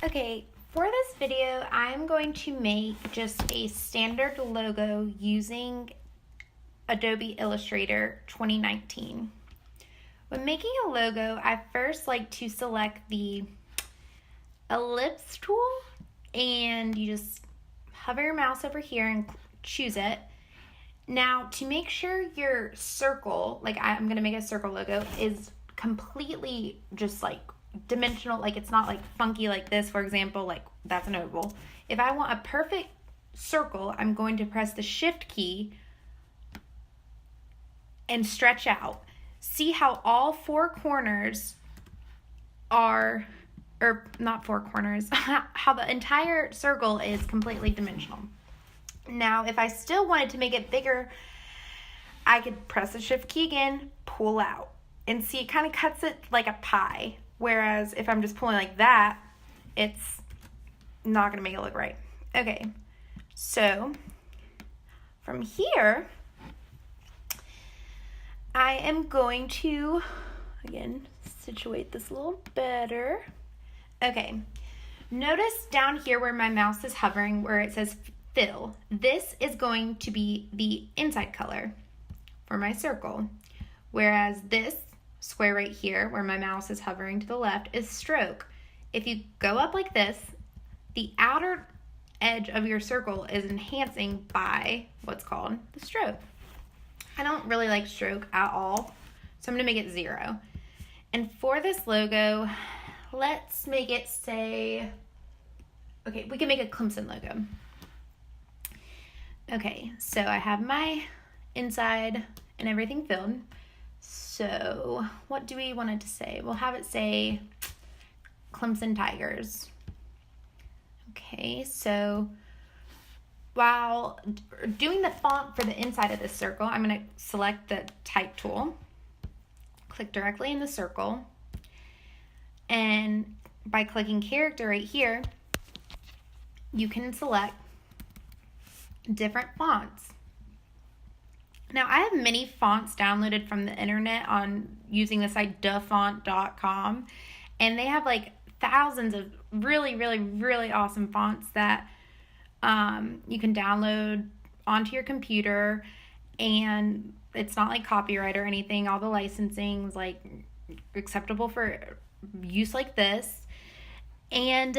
Okay, for this video, I'm going to make just a standard logo using Adobe Illustrator 2019. When making a logo, I first like to select the ellipse tool, and you just hover your mouse over here and choose it. Now, to make sure your circle, like I'm going to make a circle logo, is completely just like dimensional, like it's not like funky like this, for example, like that's an oval. If I want a perfect circle, I'm going to press the shift key and stretch out. See how all four corners are, or not four corners, how the entire circle is completely dimensional. Now, if I still wanted to make it bigger, I could press the shift key again, pull out, and see it kind of cuts it like a pie. Whereas if I'm just pulling like that, it's not gonna make it look right. Okay, so from here, I am going to, again, situate this a little better. Okay, notice down here where my mouse is hovering, where it says fill. This is going to be the inside color for my circle, whereas this square right here where my mouse is hovering to the left is stroke. If you go up like this, the outer edge of your circle is enhancing by what's called the stroke. I don't really like stroke at all, so I'm going to make it 0. And for this logo, let's make it say, okay, we can make a Clemson logo. Okay, so I have my inside and everything filled. So what do we want it to say? We'll have it say Clemson Tigers. Okay, so while doing the font for the inside of this circle, I'm going to select the type tool, click directly in the circle, and by clicking character right here, you can select different fonts. Now, I have many fonts downloaded from the internet on using the site dafont.com, and they have like thousands of really awesome fonts that you can download onto your computer, and it's not like copyright or anything. All the licensing is like acceptable for use like this. And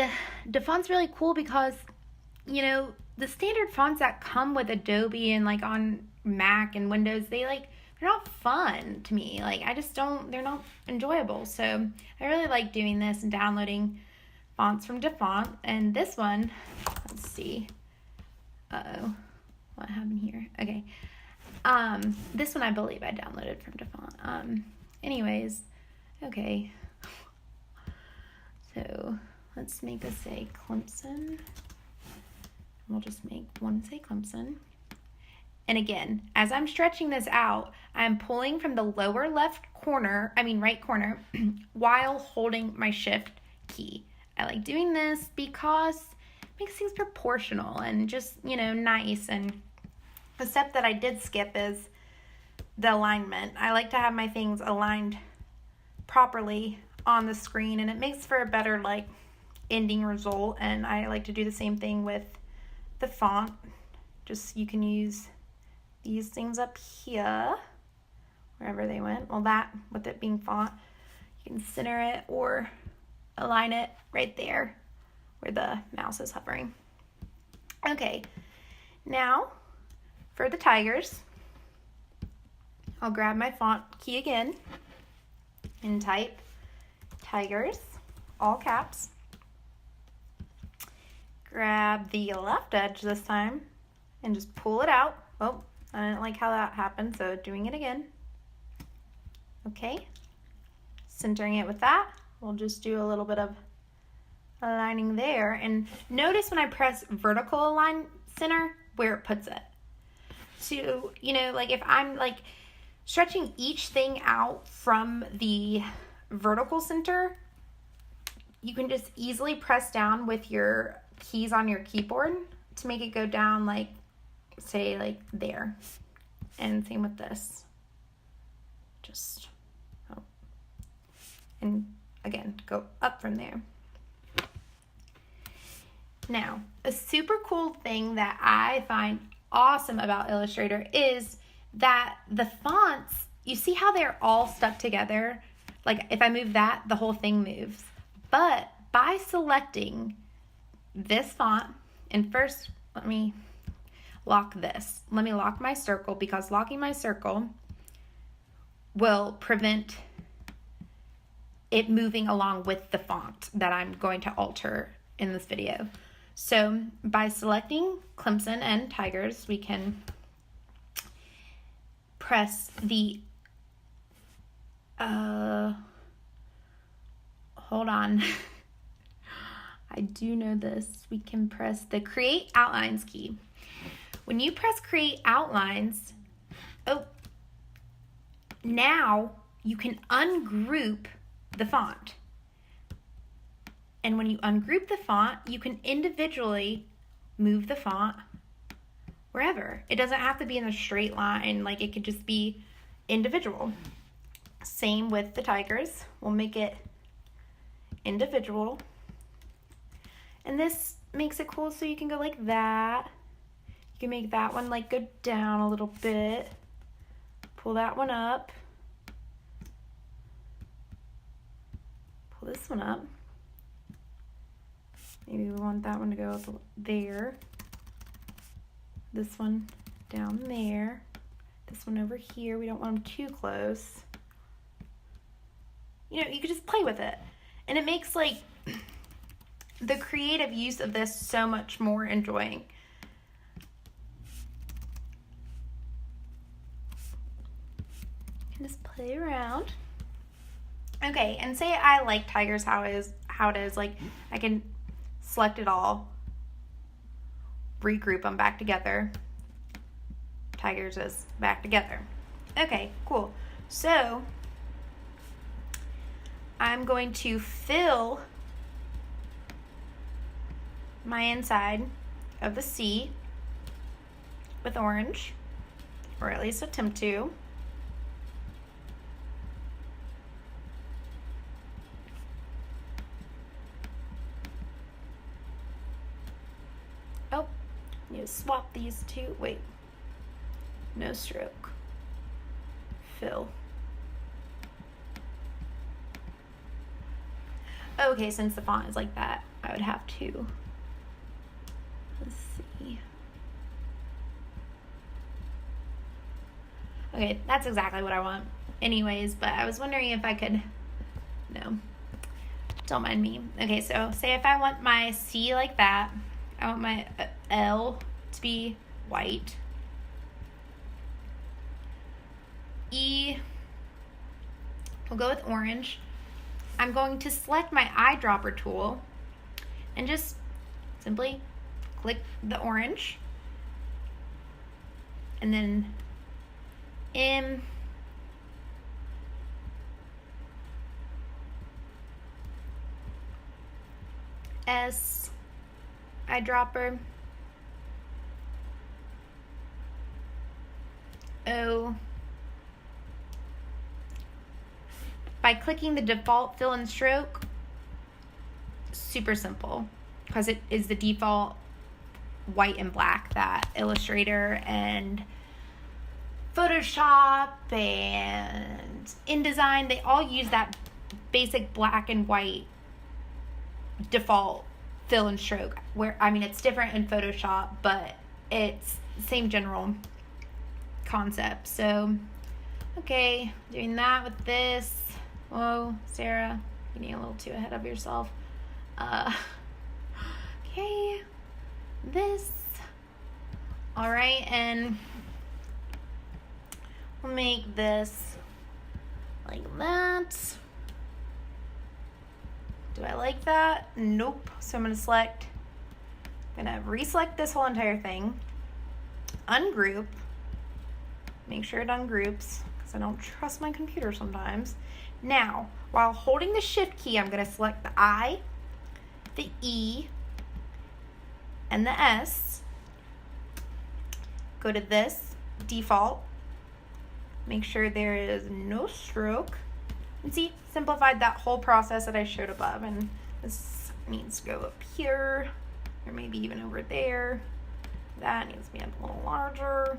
DaFont's really cool because, you know, the standard fonts that come with Adobe and like on Mac and Windows, they're not fun to me. Like, they're not enjoyable. So I really like doing this and downloading fonts from DaFont. And this one, let's see. Uh-oh, what happened here? Okay. This one I believe I downloaded from DaFont. Anyways, okay. So let's make this say Clemson. We'll just make one say Clemson. And again, as I'm stretching this out, I'm pulling from the lower right corner, while holding my shift key. I like doing this because it makes things proportional and just, you know, nice. And the step that I did skip is the alignment. I like to have my things aligned properly on the screen, and it makes for a better like ending result. And I like to do the same thing with the font. Just, you can use these things up here, wherever they went. Well, that, with it being font, you can center it or align it right there where the mouse is hovering. Okay, now for the Tigers, I'll grab my font key again and type Tigers, all caps. Grab the left edge this time and just pull it out. Oh, I didn't like how that happened, so doing it again. Okay, centering it with that. We'll just do a little bit of aligning there. And notice when I press vertical align center, where it puts it. So, you know, like if I'm like stretching each thing out from the vertical center, you can just easily press down with your keys on your keyboard to make it go down, like, say, like there. And same with this. Just, and again, go up from there. Now, a super cool thing that I find awesome about Illustrator is that the fonts, you see how they're all stuck together? Like if I move that, the whole thing moves. But by selecting this font, and first let me lock this. Let me lock my circle, because locking my circle will prevent it moving along with the font that I'm going to alter in this video. So by selecting Clemson and Tigers, we can press the, hold on. I do know this. We can press the Create Outlines key. When you press Create Outlines, now you can ungroup the font. And when you ungroup the font, you can individually move the font wherever. It doesn't have to be in a straight line, like it could just be individual. Same with the Tigers. We'll make it individual. And this makes it cool, so you can go like that. You can make that one like go down a little bit. Pull that one up. Pull this one up. Maybe we want that one to go up there. This one down there. This one over here. We don't want them too close. You know, you could just play with it. And it makes like the creative use of this so much more enjoying. You can just play around. Okay, and say I like Tigers how it is, like I can select it all, regroup them back together. Tigers is back together. Okay, cool. So I'm going to fill my inside of the C with orange, or at least attempt to. Oh, you swap these two. Wait, no stroke. Fill. Okay, since the font is like that, I would have to, let's see. Okay, that's exactly what I want anyways, but I was wondering if I could, no, don't mind me. Okay, so say if I want my C like that, I want my L to be white. E, we'll go with orange. I'm going to select my eyedropper tool and just simply click the orange, and then M, S, eyedropper, O. By clicking the default fill and stroke, super simple, because it is the default white and black that Illustrator and Photoshop and InDesign, they all use that basic black and white default fill and stroke, where, I mean, it's different in Photoshop, but it's the same general concept. So, okay, doing that with this. Whoa, Sarah, you're getting a little too ahead of yourself. Okay, this. All right, and we'll make this like that. Do I like that? Nope. So I'm gonna reselect this whole entire thing, ungroup, make sure it ungroups, because I don't trust my computer sometimes. Now, while holding the shift key, I'm going to select the I, the E, and the S. Go to this, default. Make sure there is no stroke. And see, simplified that whole process that I showed above. And this needs to go up here. or maybe even over there. That needs to be a little larger.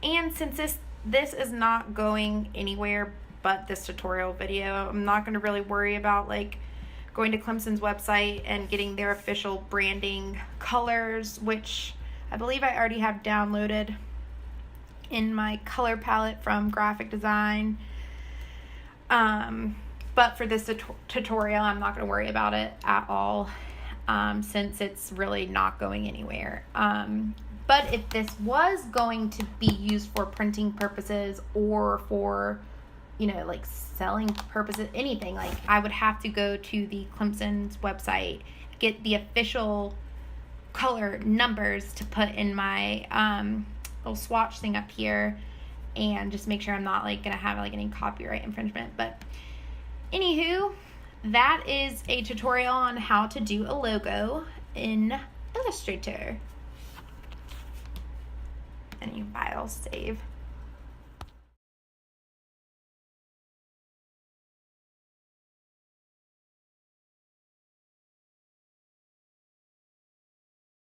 And since this is not going anywhere but this tutorial video, I'm not going to really worry about like going to Clemson's website and getting their official branding colors, which I believe I already have downloaded in my color palette from graphic design. But for this tutorial, I'm not going to worry about it at all, since it's really not going anywhere. But if this was going to be used for printing purposes or for, you know, like selling purposes, anything, like I would have to go to the Clemson's website, get the official color numbers to put in my little swatch thing up here, and just make sure I'm not like gonna have like any copyright infringement. But anywho, that is a tutorial on how to do a logo in Illustrator. And you file save.